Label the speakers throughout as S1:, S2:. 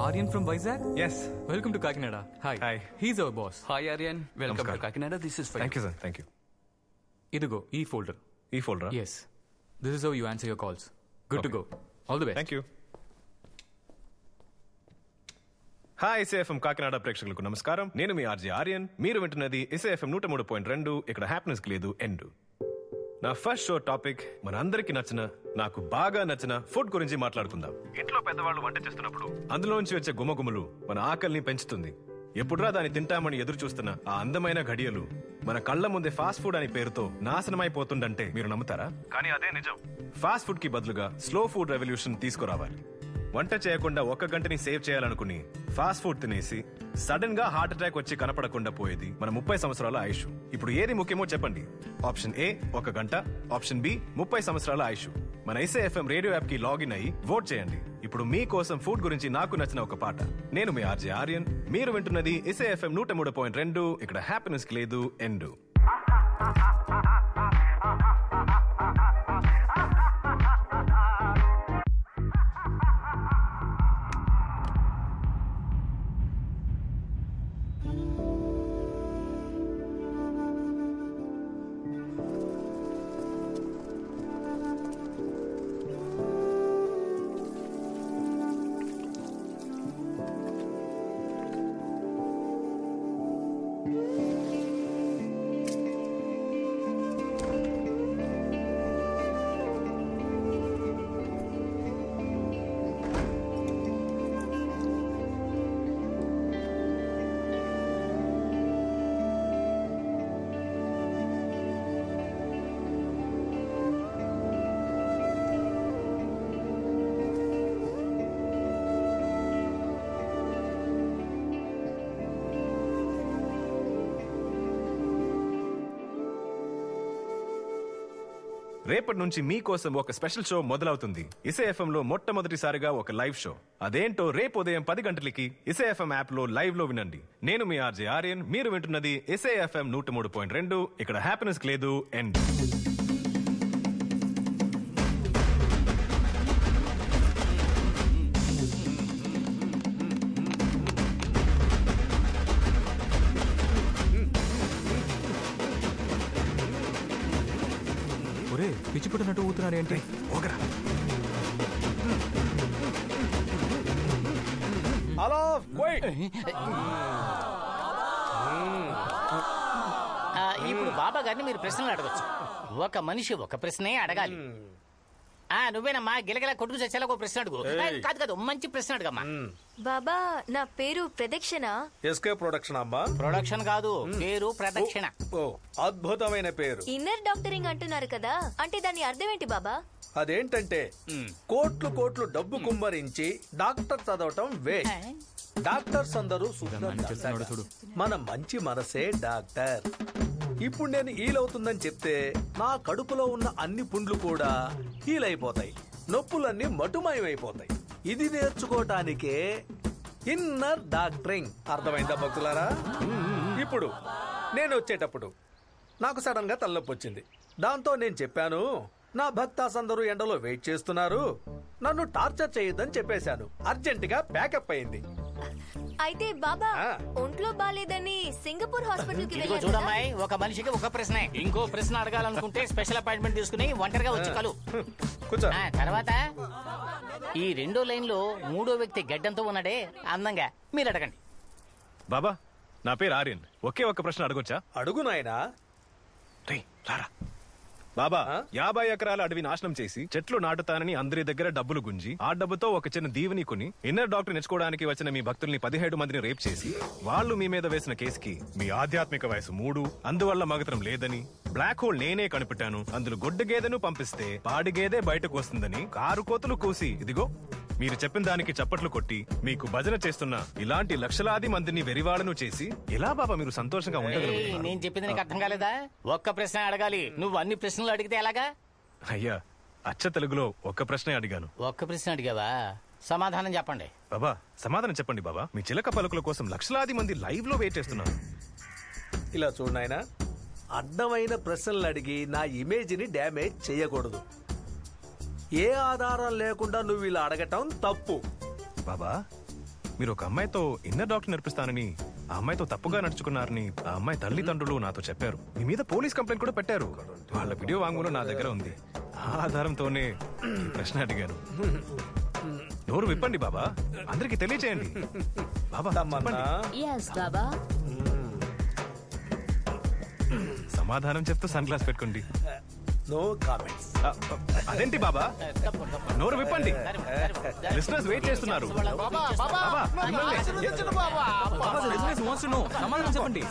S1: Aryan from Vizag?
S2: Yes.
S1: Welcome to Kakinada. Hi.
S2: Hi.
S1: He's our boss.
S3: Hi Aryan, welcome
S2: Namaskar.
S3: to Kakinada. This is for
S2: Thank you, sir. Thank you.
S1: Idigo, e-folder.
S2: E-folder?
S1: Yes. This is how you answer your calls. Good to
S2: Okay.
S1: go. All the best.
S2: Thank you. Hi ఇసేఎఫ్ఎం కాకినాడ ప్రేక్షకులకు నమస్కారం. నేను మీ RJ Aryan. మీరు వింటున్నది ఇసేఎఫ్ఎం 103.2. ఇక్కడ happiness కి లేదు ఎండు. నా ఫస్ట్ షో టాపిక్ మనందరికి నచ్చిన, నాకు బాగా నచ్చిన ఫుడ్ గురించి మాట్లాడుకుందాం. ఇంట్లో పెద్దవాళ్ళు వంట చేస్తున్నప్పుడు అందులోంచి వచ్చే గుమగుమలు మన ఆకలిని పెంచుతుంది. ఎప్పుడురా దాన్ని తింటామని ఎదురు చూస్తున్న ఆ అందమైన ఘడియలు మన కళ్ల ముందే ఫాస్ట్ ఫుడ్ అనే పేరుతో నాశనమైపోతుందంటే మీరు నమ్ముతారా? కానీ అదే నిజం. ఫాస్ట్ ఫుడ్ కి బదులుగా స్లో ఫుడ్ రెవల్యూషన్ తీసుకురావాలి. వంట చేయకుండా 1 గంటని సేవ్ చేయాలనుకుని ఫాస్ట్ ఫుడ్ తినేసి సడన్ గా హార్ట్ అటాక్ వచ్చి కనపడకుండా పోయేది మన 30 సంవత్సరాల ఆయుష్. ఇప్పుడు ఏది ముఖ్యమో చెప్పండి. ఆప్షన్ ఏ 1 గంట, ఆప్షన్ బి 30 సంవత్సరాల ఆయుష్. మన ఇసేఎఫ్ఎం రేడియో యాప్ కి లాగిన్ అయ్యి ఓట్ చేయండి. ఇప్పుడు మీకోసం ఫుడ్ గురించి నాకు నచ్చిన ఒక పాట. నేను మీ ఆర్జే ఆర్యన్. మీరు వింటున్నది ఇసేఎఫ్ఎం 103.2. ఇక్కడ హ్యాపీనెస్ కి లేదు ఎండు. రేపటి నుంచి మీకోసం ఒక స్పెషల్ షో మొదలవుతుంది. ఇసేఎఫ్ఎం లో మొట్టమొదటిసారిగా ఒక లైవ్ షో. అదేంటో రేపు ఉదయం 10 గంటలకి ఇసేఎఫ్ఎం యాప్ లో లైవ్ లో వినండి. నేను మీ ఆర్జే ఆర్యన్. మీరు వింటున్నది ఇసేఎఫ్ఎం 103.2. ఇక్కడ హ్యాపీనెస్ లేదు ఎండ్.
S1: పిచ్చి పుట్టినట్టు ఊతున్నారు ఏంటి?
S4: హలో,
S5: ఇప్పుడు బాబా గారిని మీరు ప్రశ్నలు అడగచ్చు. ఒక మనిషి ఒక ప్రశ్నే అడగాలి. నువ్వేనమ్మా గిలగిల కొట్టుకు చచ్చేలా ఒక ప్రశ్న అడుగు. కాదు కాదు, మంచి ప్రశ్న అడగమ్మా.
S6: బాబా, నా పేరు ప్రదక్షిణ.
S4: ఎస్కే ప్రొడక్షన్ అమ్మా.
S5: ప్రొడక్షన్ కాదు, పేరు ప్రదక్షిణ.
S4: ఓ, అద్భుతమైన పేరు.
S6: ఇన్నర్ డాక్టరింగ్ అంటున్నారు కదా, అంటే దాని అర్థం ఏంటి బాబా?
S4: అదేంటంటే కోట్లు కోట్లు డబ్బు కుమ్మరించి డాక్టర్ చదవటం వేస్ట్. డాక్టర్స్ అందరూ మన మంచి మనసే డాక్టర్. ఇప్పుడు నేను హీల్ అవుతుందని చెప్తే నా కడుపులో ఉన్న అన్ని పుండ్లు కూడా హీల్ అయిపోతాయి, నొప్పులన్నీ మటుమాయమైపోతాయి. ఇది నేర్చుకోవటానికే ఇన్నర్ డాక్టరింగ్. అర్థమైందా భక్తులారా? ఇప్పుడు నేను వచ్చేటప్పుడు నాకు సడన్ గా తలనొప్పి వచ్చింది. దాంతో నేను చెప్పాను, నా భక్తాస్ అందరూ ఎండలో వెయిట్ చేస్తున్నారు, నన్ను టార్చర్ చేయొద్దని చెప్పేశాను. అర్జెంట్ గా ప్యాకప్ అయింది.
S6: అయితే బాబా, ఒంట్లో బాలేదని సింగపూర్ హాస్పిటల్ కి వెళ్ళాను.
S5: చూడమ్మాయి, ఒక మనిషికి ఒక ప్రశ్నే. ఇంకో ప్రశ్న అడగాలనుకుంటే స్పెషల్ అపాయింట్మెంట్ తీసుకుని ఒంటరిగా వచ్చి కలు.
S4: కూర్చో.
S5: తర్వాత ఈ 2వ లైన్ లో 3వ వ్యక్తి గడ్డంతో ఉన్నాడే అందంగా, మీరు అడగండి.
S2: బాబా, నా పేరు ఆర్యన్. ఒకే ఒక ప్రశ్న అడగొచ్చా?
S4: అడుగు నాయనా.
S2: బాబా, 50 ఎకరాల అడవి నాశనం చేసి చెట్లు నాటుతానని అందరి దగ్గర డబ్బులు గుంజి ఆ డబ్బుతో ఒక చిన్న దీవెని కొని ఇన్నర్ డాక్టర్ నేర్చుకోవడానికి వచ్చిన మీ భక్తుల్ని 17 మందిని రేప్ చేసి వాళ్ళు మీ మీద వేసిన కేసుకి మీ ఆధ్యాత్మిక వయసు 3, అందువల్ల మగతరం లేదని, బ్లాక్ హోల్ నేనే కనిపెట్టాను, అందులో గొడ్డు గేదెను పంపిస్తే పాడి గేదె బయటకు వస్తుందని కారు కోతులు కూసి ఇదిగో మీరు చెప్పిన దానికి చప్పట్లు కొట్టి మీకు భజన చేస్తున్న ఇలాంటి లక్షలాది మందిని వెరివాళ్లను చేసి ఎలా బాబా మీరు సంతోషంగా ఉండగలరు?
S5: నేను చెప్పింది నీకు అర్థం కాలేదా? ఒక్క ప్రశ్న అడగాలి. నువ్వు అన్ని ప్రశ్నలు అడిగితే ఎలాగా?
S2: అయ్యా, అచ్చ తెలుగులో ఒక్క ప్రశ్నే అడిగాను.
S5: ఒక్క ప్రశ్న అడిగావా? సమాధానం చెప్పండి.
S2: బాబా, సమాధానం చెప్పండి బాబా. మీ చిలక పలుకుల కోసం లక్షలాది మంది లైవ్ లో వెయిట్ చేస్తున్నారు.
S4: ఇలా చూడనాయనా, అడ్డమైన ప్రశ్నలు అడిగి నా ఇమేజ్ ని డ్యామేజ్ చేయకూడదు. ఏ ఆధారం లేకుండా నువ్వు ఇలా అడగటం తప్పు.
S2: బాబా, మీరు ఒక అమ్మాయితో ఇన్నర్ డాక్టర్ నేర్పిస్తానని ఆ అమ్మాయితో తప్పుగా నడుచుకున్నారని ఆ అమ్మాయి తల్లిదండ్రులు నాతో చెప్పారు. మీ మీద పోలీస్ కంప్లైంట్ కూడా పెట్టారు. వాళ్ళ వీడియో వాంగ్మూలం నా దగ్గర ఉంది. ఆ ఆధారంతోనే ఈ ప్రశ్న అడిగాను. నోరు విప్పండి బాబా, అందరికి తెలియచేయండి. బాబా
S4: తమన్నా
S2: చెప్పండి. సమాధానం చెప్తూ సన్ గ్లాస్ పెట్టుకోండి.
S4: No comments.
S2: అదేంటి బాబా, నోరు విప్పండి. లిస్నర్స్ వెయిట్ చేస్తున్నారు. బాబా, మిమ్మల్ని.
S1: సమాధానం చెప్పండి.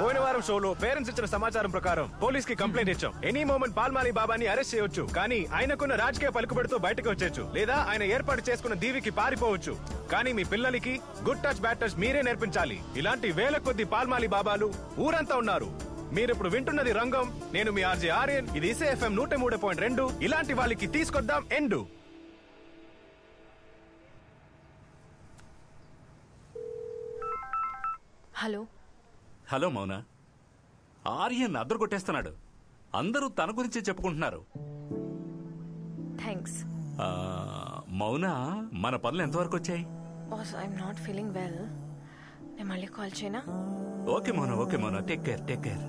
S2: పోయిన వారం షోలో పేరెంట్స్ ఇచ్చిన సమాచారం ప్రకారం పోలీస్ కి కంప్లైంట్ ఇచ్చాం. ఎనీ మూమెంట్ పాల్మాలి బాబాని అరెస్ట్ చేయొచ్చు, కానీ ఆయనకున్న రాజకీయ పలుకుబడితో బయటకు వచ్చేచ్చు, లేదా ఆయన ఏర్పాటు చేసుకున్న దీవికి పారిపోవచ్చు. కానీ మీ పిల్లలకి గుడ్ టచ్ బ్యాడ్ టచ్ మీరే నేర్పించాలి. ఇలాంటి వేల కొద్ది పాల్మాలి బాబాలు ఊరంతా ఉన్నారు. మీరిప్పుడు వింటున్నది రంగం. నేను మీ ఆర్జే ఆర్యన్. ఇది ఇసేఎఫ్ఎం 103.2. ఇలాంటి వాళ్ళకి తీసుకొద్దాం ఎండు.
S6: హలో
S3: హలో మౌన. ఆర్యన్ అద్దరు కొట్టేస్తున్నాడు. అందరూ తన గురించే చెప్పుకుంటున్నారు.
S6: థ్యాంక్స్
S3: మౌన, మన పనులు ఎంతవరకు వచ్చాయి?
S6: Boss I'm not feeling well. నేను మళ్ళీ కాల్ చేయనా?
S3: ఓకే మౌన, టేక్ కేర్.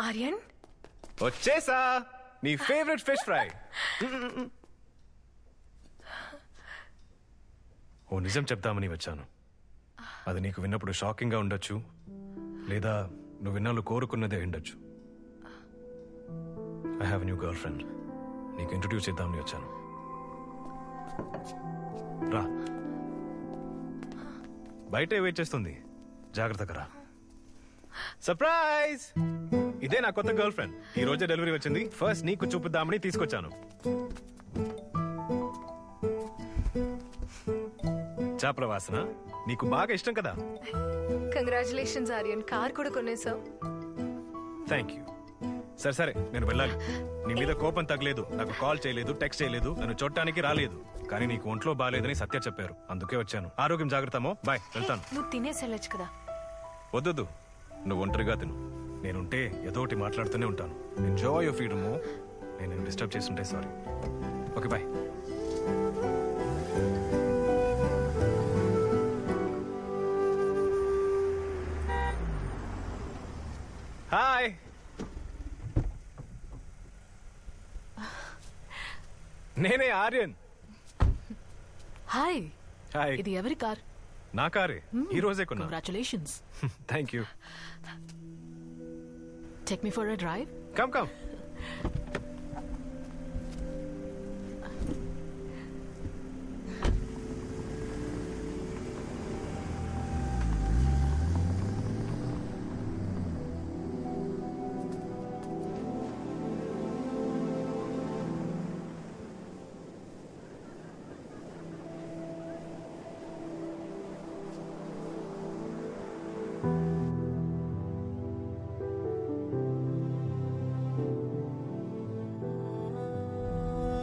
S6: ఆర్యన్,
S2: వచ్చేసా నీ ఫేవరెట్ ఫిష్ ఫ్రై. ఓ నిజం చెప్తామని వచ్చాను. అది నీకు విన్నప్పుడు షాకింగ్ గా ఉండొచ్చు, లేదా నువ్వు విన్నాళ్ళు కోరుకున్నదే ఉండొచ్చు. I have new girl friend. నీకు ఇంట్రొడ్యూస్ చేద్దామని వచ్చాను. రా, బయటే వెయిట్ చేస్తుంది. జాగ్రత్తగా రా. సర్ప్రైజ్! ఇదే నా కొత్త గర్ల్ ఫ్రెండ్. ఈ రోజే డెలివరీ వచ్చింది. ఫస్ట్ నీకు చూపిద్దామని తీసుకొచ్చాను. చేపల వాసన నీకు బాగా ఇష్టం కదా?
S6: కంగ్రాచులేషన్స్ ఆర్యన్, కార్ కూడా కొనేసావు.
S2: Thank you. సరే నేను వెళ్ళాలి. నీ మీద కోపం తగ్గలేదు, నాకు కాల్ చేయలేదు, టెక్స్ట్ చేయలేదు, నన్ను చూడటానికి రాలేదు. కానీ నీకు ఒంట్లో బాగాలేదని సత్య చెప్పారు, అందుకే వచ్చాను. ఆరోగ్యం జాగ్రత్తమో. బాయ్, వెళ్తాను.
S6: నువ్వు తినేసి వెళ్ళొచ్చు కదా.
S2: వద్దు, నువ్వు ఒంటరిగా తిను. నేనుంటే ఏదో ఒకటి మాట్లాడుతూనే ఉంటాను. Enjoy your freedom. నేను డిస్టర్బ్ చేస్తుంటే సారీ. Okay, bye. హాయ్. నేనే ఆర్యన్.
S7: హాయ్.
S2: హాయ్.
S7: ఇది ఎవరి కార్?
S2: నా కారే, ఈ రోజే కొన్నా.
S7: Congratulations.
S2: Thank you.
S7: Take me for a drive.
S2: Come.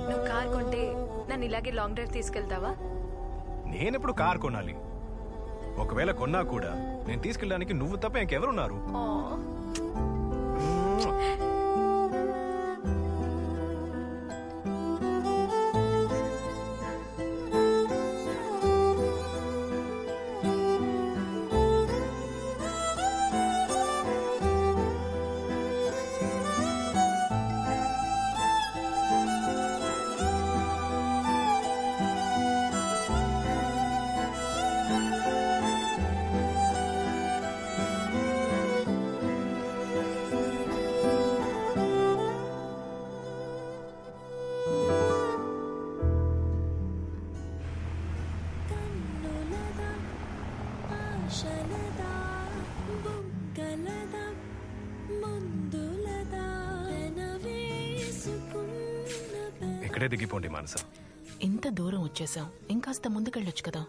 S6: నువ్వు కార్ కొంటే నన్ను ఇలాగే లాంగ్ డ్రైవ్ తీసుకెళ్తావా?
S2: నేనెప్పుడు కార్ కొనాలి? ఒకవేళ కొన్నా కూడా నేను తీసుకెళ్ళడానికి నువ్వు తప్ప ఇంకెవరున్నారు? ఇక్కడే దిగిపోండి మానస.
S7: ఇంత దూరం వచ్చేసాం, ఇంకాస్త ముందుకెళ్ళొచ్చు కదా.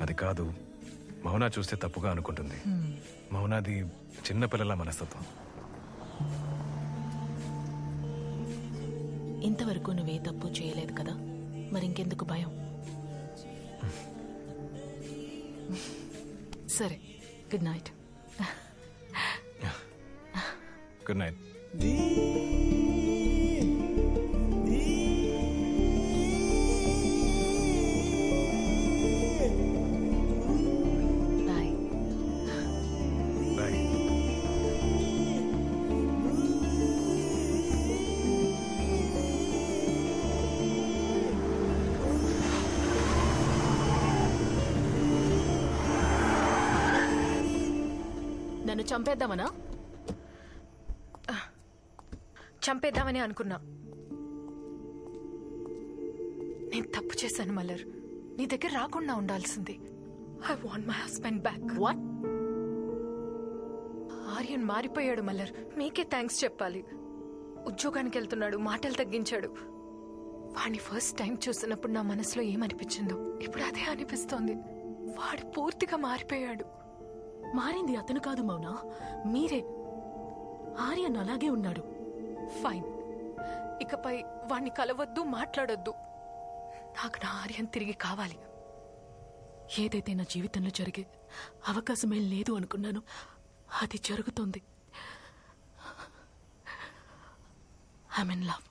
S2: అది కాదు, మౌనా చూస్తే తప్పుగా అనుకుంటుంది. మౌనాది చిన్నపిల్లల మనస్తత్వం.
S7: ఇంతవరకు నువ్వే తప్పు చేయలేదు కదా, మరి ఇంకెందుకు భయం? సరే, good night.
S2: Good night.
S7: Bye.
S2: Bye.
S7: నన్ను చంపేద్దామనా?
S8: చంపేద్దామని అనుకున్నా. నేను తప్పు చేశాను మల్లర్. నీ దగ్గర రాకుండా ఉండాల్సింది. I want my husband back.
S7: What?
S8: Aryan మారిపోయాడు మల్లర్. మీకే థ్యాంక్స్ చెప్పాలి. ఉద్యోగానికి వెళ్తున్నాడు, మాటలు తగ్గించాడు. వాడిని ఫస్ట్ టైం చూసినప్పుడు నా మనసులో ఏమనిపించిందో ఇప్పుడు అదే అనిపిస్తోంది. వాడు పూర్తిగా మారిపోయాడు.
S7: మారింది అతను కాదు మౌనా, మీరే. ఆర్యన్ అలాగే ఉన్నాడు.
S8: ఫైన్, ఇకపై వాణ్ణి కలవద్దు, మాట్లాడొద్దు. నాకు నా ఆర్యన్ తిరిగి కావాలి.
S7: ఏదైతే నా జీవితంలో జరిగే అవకాశమే లేదు అనుకున్నాను, అది జరుగుతుంది. I'm in love.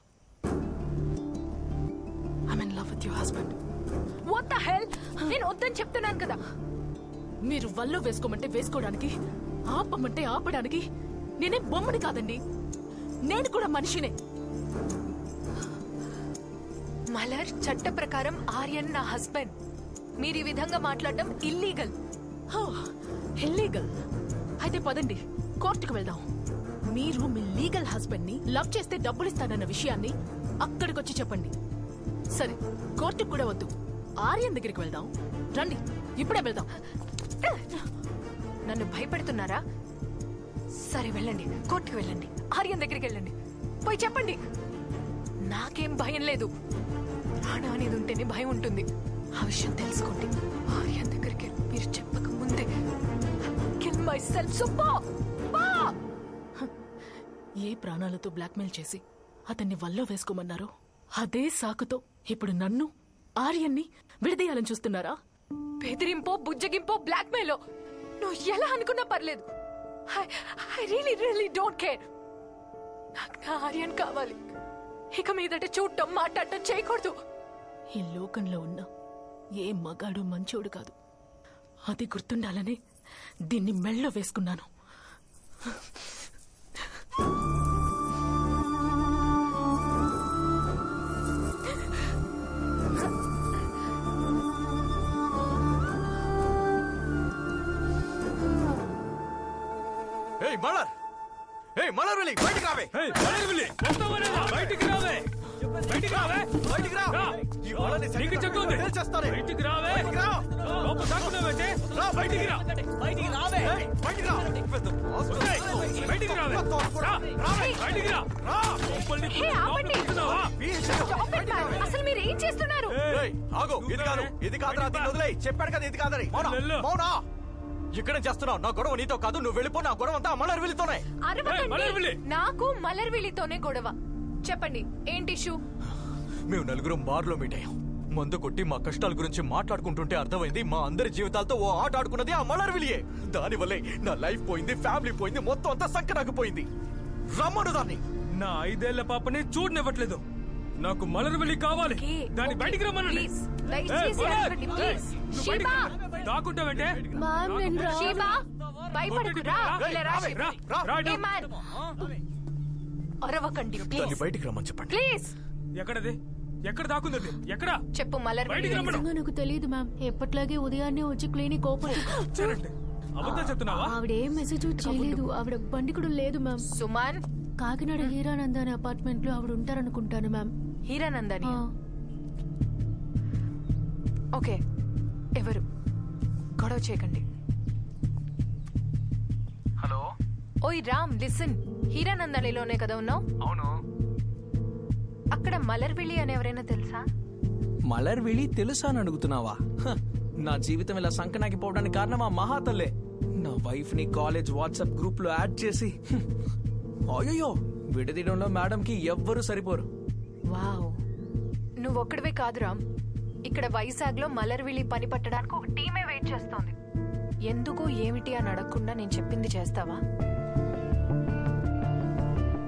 S7: I'm in love with your husband.
S8: What the hell? నేను వద్దని చెప్తున్నాను కదా.
S7: మీరు వల్లో వేసుకోమంటే వేసుకోవడానికి, ఆపమంటే ఆపడానికి నేనే బొమ్మని కాదండి, నేను కూడా మనిషినే.
S8: మలర్, చట్ట ప్రకారం ఆర్యన్ నా హస్బెండ్. మీరు ఈ విధంగా మాట్లాడడం ఇల్లీగల్.
S7: ఇల్లీగల్ అయితే పదండి, కోర్టుకు వెళ్దాం. మీరు మీ లీగల్ హస్బెండ్ ని లవ్ చేస్తే డబ్బులు ఇస్తానన్న విషయాన్ని అక్కడికొచ్చి చెప్పండి. సరే, కోర్టుకు కూడా వద్దు, ఆర్యన్ దగ్గరికి వెళ్దాం. రండి, ఇప్పుడే వెళ్దాం.
S8: నన్ను భయపెడుతున్నారా? సరే వెళ్ళండి, కోర్టుకు వెళ్ళండి, ఆర్యన్ దగ్గరికి వెళ్ళండి, పోయి చెప్పండి. నాకేం భయం లేదు. ప్రాణం అనేది ఉంటేనే భయం ఉంటుంది. ఆ విషయం తెలుసుకోండి. ఆర్యన్ దగ్గరికి మీరు చెప్పక ముందే కిల్ మై సెల్ఫ్.
S7: ఏ ప్రాణాలతో బ్లాక్మెయిల్ చేసి అతన్ని వల్లో వేసుకోమన్నారో అదే సాకుతో ఇప్పుడు నన్ను, ఆర్యన్ని విడదీయాలని చూస్తున్నారా?
S8: బెదిరింపో, బుజ్జగింపో, బ్లాక్మెయిలో నువ్వు ఎలా అనుకున్నా పర్లేదు. I really don't care. నాకు నా ఆర్యన్ కావాలి. ఇక మీదట చూడటం, మాట్లాడటం చేయకూడదు.
S7: ఈ లోకంలో ఉన్న ఏ మగాడు మంచోడు కాదు. అది గుర్తుండాలని దీన్ని మెళ్ళో వేసుకున్నాను.
S1: మలర్విలి, బయటికి రావే.
S9: బయటికి రావే.
S1: బయటికి రావే. బయటికి రా. ఈ వాళ్ళని
S9: నీకు చెప్తుంది.
S1: చేస్తానే.
S9: బయటికి రావే.
S1: బయటికి రా.
S9: లోపల దాక్కున్నావైతే
S1: రా.
S9: బయటికి రా.
S5: బయటికి రావే.
S1: బయటికి రా.
S9: బయటికి రావే. బయటికి రా.
S8: హే, ఆపండి. Stop it, man. అసలు మీరు ఏం చేస్తున్నారు?
S1: ఆగు. ఇది కాదు, ఇది కాదురా. దీన్ని వదిలేయ్. చెప్పాడు కదా ఇది కాదని. మౌనా, ఇక్కడ చేస్తున్నావు. నా గొడవ నీతో కాదు, నువ్వు వెళ్ళిపో. నా గొడవ అంతా మలర్విలితోనే.
S8: అరవకండి. నాకు మలర్విలితోనే గొడవ. చెప్పండి, ఏంటి ఇష్యూ?
S1: మేము నలుగురం బార్లో మీట్ అయ్యాం. మందు కొట్టి మా కష్టాల గురించి మాట్లాడుకుంటుంటే అర్థమైంది మా అందరి జీవితాలతో ఓ ఆట ఆడుకున్నది ఆ మలర్విలియే. దానివల్లే నా లైఫ్ పోయింది, ఫ్యామిలీ పోయింది, మొత్తం అంతా సంకనాకు పోయింది. రమ్మను దాన్ని.
S9: నా 5 ఏళ్ల పాపని చూడనివ్వట్లేదు. నాకు మలర్విలి కావాలి. దాన్ని బయటికి రమ్మనండి. దాక్కుంటావంటే
S8: అరవకండి.
S1: దాన్ని బయటికి రమ్మని చెప్పండి.
S8: ప్లీజ్.
S9: ఎక్కడది? ఎక్కడ దాక్కుంది? ఎక్కడ?
S8: చెప్పు మలర్.
S9: బయటికి రమ్మను.
S10: నాకు తెలియదు మ్యామ్. ఎప్పట్లాగే ఉదయాన్నే వచ్చి క్లినిక్ ఓపెన్.
S9: అబద్ధం చెప్తున్నావా?
S10: ఆవిడ ఏం మెసేజ్ చేయలేదు. ఆవిడ బండి కూడా లేదు మ్యామ్.
S8: సుమన్,
S10: కాకినాడ హీరానందాని అపార్ట్మెంట్ లో ఆవిడ ఉంటారనుకుంటాను మ్యామ్.
S8: హీరానందని? ఓకే, ఎవరు? గొడవ చేయకండి.
S1: హలో.
S8: ఓయ్ రామ్, లిసన్. హీరానందనిలోనే కదా ఉన్నావు?
S1: అవును.
S8: అక్కడ మలర్విలి అని ఎవరైనా తెలుసా?
S11: మలర్విలి తెలుసా అని అడుగుతున్నావా? నా జీవితం ఇలా సంకనాకిపోవడానికి కారణం ఆ మహాతల్లే. నా వైఫ్ ని కాలేజ్ వాట్సాప్ గ్రూప్ లో యాడ్ చేసి అయ్యో విడదీయడంలో మేడం కి ఎవ్వరూ సరిపోరు.
S8: వావ్, నువ్వొక్కడివే కాదు రామ్. ఇక్కడ వైజాగ్ లో మలర్విలి పని పట్టడానికి ఒక టీమే వెయిట్ చేస్తోంది. ఎందుకు ఏమిటి అని అడగకుండా నేను చెప్పింది చేస్తావా?